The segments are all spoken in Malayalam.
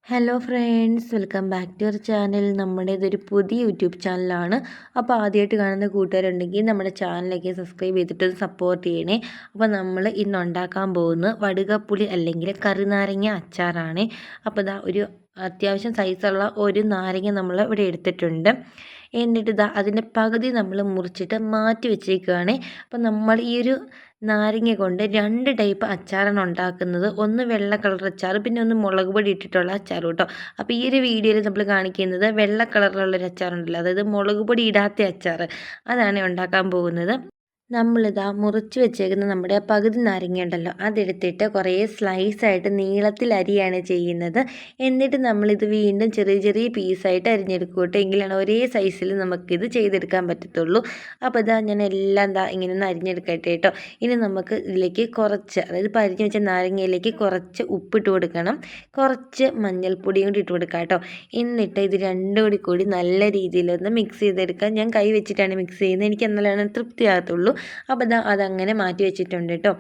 Hello friends, welcome back to our channel. നമ്മുടേതൊരു പുതിയ യൂട്യൂബ് ചാനലാണ്. അപ്പോൾ ആദ്യമായിട്ട് കാണുന്ന കൂട്ടുകാരുണ്ടെങ്കിൽ നമ്മുടെ ചാനലിലേക്ക് സബ്സ്ക്രൈബ് ചെയ്തിട്ട് സപ്പോർട്ട് ചെയ്യണേ. അപ്പോൾ നമ്മൾ ഇന്ന് ഉണ്ടാക്കാൻ പോകുന്നത് വടുകപ്പുളി അല്ലെങ്കിൽ കറിനാരങ്ങ അച്ചാറാണ്. അപ്പോൾ ഇതാ ഒരു അത്യാവശ്യം സൈസുള്ള ഒരു നാരങ്ങ നമ്മൾ ഇവിടെ എടുത്തിട്ടുണ്ട്. എന്നിട്ട് ഇതാ അതിൻ്റെ പകുതി നമ്മൾ മുറിച്ചിട്ട് മാറ്റി വെച്ചേക്കുകയാണ്. അപ്പോൾ നമ്മൾ ഈ ഒരു നാരങ്ങ കൊണ്ട് 2 ടൈപ്പ് അച്ചാറാണ് ഉണ്ടാക്കുന്നത്. ഒന്ന് വെള്ള കളർ അച്ചാർ, പിന്നെ ഒന്ന് മുളക് പൊടി ഇട്ടിട്ടുള്ള അച്ചാർ കേട്ടോ. അപ്പോൾ ഈ ഒരു വീഡിയോയിൽ നമ്മൾ കാണിക്കുന്നത് വെള്ള കളറിലുള്ളൊരു അച്ചാറുണ്ടല്ലോ, അതായത് മുളക് പൊടി ഇടാത്ത അച്ചാർ, അതാണ് ഉണ്ടാക്കാൻ പോകുന്നത്. നമ്മളിതാ മുറിച്ച് വെച്ചേക്കുന്ന നമ്മുടെ പകുതി നാരങ്ങ ഉണ്ടല്ലോ, അതെടുത്തിട്ട് കുറേ സ്ലൈസായിട്ട് നീളത്തിൽ അരിയാണ് ചെയ്യുന്നത്. എന്നിട്ട് നമ്മളിത് വീണ്ടും ചെറിയ ചെറിയ പീസായിട്ട് അരിഞ്ഞെടുക്കും കേട്ടോ. എങ്കിലാണ് ഒരേ സൈസിൽ നമുക്കിത് ചെയ്തെടുക്കാൻ പറ്റത്തുള്ളൂ. അപ്പോൾ ഇതാ ഞാൻ എല്ലാം ഇങ്ങനെ ഒന്ന് അരിഞ്ഞെടുക്കട്ടെ കേട്ടോ. ഇനി നമുക്ക് ഇതിലേക്ക് കുറച്ച്, അതായത് ഇപ്പോൾ അരിഞ്ഞ് വെച്ച നാരങ്ങയിലേക്ക് കുറച്ച് ഉപ്പിട്ട് കൊടുക്കണം, കുറച്ച് മഞ്ഞൾപ്പൊടിയും കൂടി ഇട്ട് കൊടുക്കാം കേട്ടോ. എന്നിട്ട് ഇത് രണ്ടും കൂടി നല്ല രീതിയിലൊന്ന് മിക്സ് ചെയ്തെടുക്കാം. ഞാൻ കൈ വെച്ചിട്ടാണ് മിക്സ് ചെയ്യുന്നത്, എനിക്ക് എന്നാലാണ് തൃപ്തിയാകത്തുള്ളൂ. അപ്പോൾ അതങ്ങനെ മാറ്റി വെച്ചിട്ടുണ്ട് കേട്ടോ.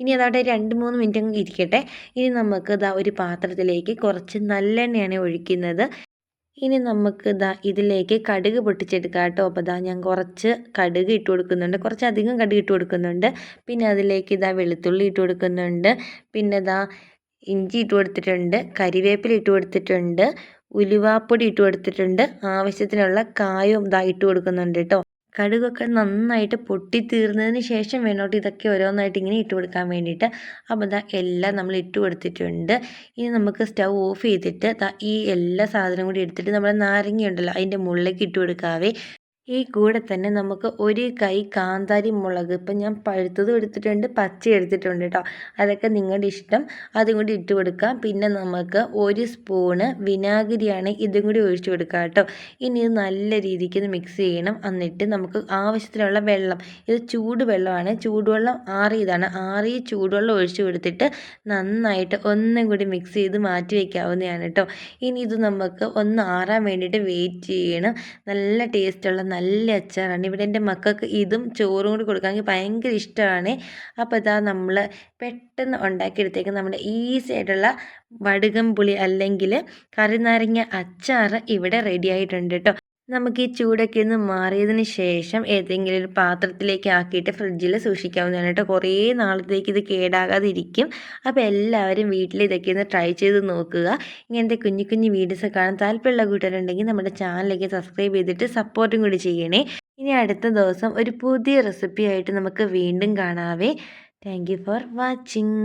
ഇനി അതവിടെ 2-3 മിനിറ്റ് അങ്ങ് ഇരിക്കട്ടെ. ഇനി നമുക്ക് ഒരു പാത്രത്തിലേക്ക് കുറച്ച് നല്ലെണ്ണയാണ് ഒഴിക്കുന്നത്. ഇനി നമുക്ക് ഇതിലേക്ക് കടുക് പൊട്ടിച്ചെടുക്കാം കേട്ടോ. അപ്പോൾ ഞാൻ കുറച്ച് കടുക് ഇട്ട് കൊടുക്കുന്നുണ്ട്, കുറച്ചധികം കടുക് ഇട്ട് കൊടുക്കുന്നുണ്ട്. പിന്നെ അതിലേക്ക് വെളുത്തുള്ളി ഇട്ട് കൊടുക്കുന്നുണ്ട്, പിന്നെ ഇഞ്ചി ഇട്ട് കൊടുത്തിട്ടുണ്ട്, കരിവേപ്പില ഇട്ട് കൊടുത്തിട്ടുണ്ട്, ഉലുവാപ്പൊടി ഇട്ട് കൊടുത്തിട്ടുണ്ട്, ആവശ്യത്തിനുള്ള കായവും ഇട്ട് കൊടുക്കുന്നുണ്ട് കേട്ടോ. കടുകൊക്കെ നന്നായിട്ട് പൊട്ടിത്തീർന്നതിന് ശേഷം വേണോട്ട് ഇതൊക്കെ ഓരോന്നായിട്ട് ഇങ്ങനെ ഇട്ട് കൊടുക്കാൻ വേണ്ടിയിട്ട്. അപ്പോൾ എല്ലാം നമ്മൾ ഇട്ട് കൊടുത്തിട്ടുണ്ട്. ഇനി നമുക്ക് സ്റ്റൗ ഓഫ് ചെയ്തിട്ട് ഈ എല്ലാ സാധനവും കൂടി എടുത്തിട്ട് നമ്മുടെ നാരങ്ങ ഉണ്ടല്ലോ അതിൻ്റെ മുകളിലേക്ക് ഇട്ട് കൊടുക്കാവേ. ഈ കൂടെ തന്നെ നമുക്ക് ഒരു കൈ കാന്താരി മുളക്, ഇപ്പം ഞാൻ പഴുത്തതും എടുത്തിട്ടുണ്ട്, പച്ച എടുത്തിട്ടുണ്ട് കേട്ടോ. അതൊക്കെ നിങ്ങളുടെ ഇഷ്ടം, അതും കൂടി ഇട്ട് കൊടുക്കാം. പിന്നെ നമുക്ക് 1 സ്പൂണ് വിനാഗിരിയാണ്, ഇതും കൂടി ഒഴിച്ചു കൊടുക്കാം കേട്ടോ. ഇനി ഇത് നല്ല രീതിക്ക് ഇത് മിക്സ് ചെയ്യണം. എന്നിട്ട് നമുക്ക് ആവശ്യത്തിനുള്ള വെള്ളം, ഇത് ചൂടുവെള്ളമാണ്, ചൂടുവെള്ളം ആറിയതാണ്, ആറിയ ചൂടുവെള്ളം ഒഴിച്ചു കൊടുത്തിട്ട് നന്നായിട്ട് ഒന്നും കൂടി മിക്സ് ചെയ്ത് മാറ്റി വയ്ക്കാവുന്നതാണ് കേട്ടോ. ഇനി ഇത് നമുക്ക് ഒന്ന് ആറാൻ വേണ്ടിയിട്ട് വെയിറ്റ് ചെയ്യണം. നല്ല ടേസ്റ്റുള്ള നല്ല അച്ചാറാണ്. ഇവിടെ എൻ്റെ മക്കൾക്ക് ഇതും ചോറും കൂടി കൊടുക്കാമെങ്കിൽ ഭയങ്കര ഇഷ്ടമാണ്. അപ്പോൾ നമ്മൾ പെട്ടെന്ന് ഉണ്ടാക്കിയെടുത്തേക്ക് നമ്മുടെ ഈസി ആയിട്ടുള്ള വടുകം പുളി അല്ലെങ്കിൽ കറിനാരങ്ങ അച്ചാർ ഇവിടെ റെഡി ആയിട്ടുണ്ട് കേട്ടോ. നമുക്ക് ഈ ചൂടൊക്കെ ഒന്ന് മാറിയതിന് ശേഷം ഏതെങ്കിലും ഒരു പാത്രത്തിലേക്ക് ആക്കിയിട്ട് ഫ്രിഡ്ജിൽ സൂക്ഷിക്കാവുന്നതാണ് കേട്ടോ. കുറേ നാളത്തേക്ക് ഇത് കേടാകാതെ ഇരിക്കും. അപ്പോൾ എല്ലാവരും വീട്ടിൽ ഇതൊക്കെ ഒന്ന് ട്രൈ ചെയ്ത് നോക്കുക. ഇങ്ങനത്തെ കുഞ്ഞു കുഞ്ഞു വീഡിയോസ് കാണാൻ താല്പര്യമുള്ള കൂട്ടുകാരുണ്ടെങ്കിൽ നമ്മുടെ ചാനലിലേക്ക് സബ്സ്ക്രൈബ് ചെയ്തിട്ട് സപ്പോർട്ടും കൂടി ചെയ്യണേ. ഇനി അടുത്ത ദിവസം ഒരു പുതിയ റെസിപ്പി ആയിട്ട് നമുക്ക് വീണ്ടും കാണാവേ. Thank you for watching.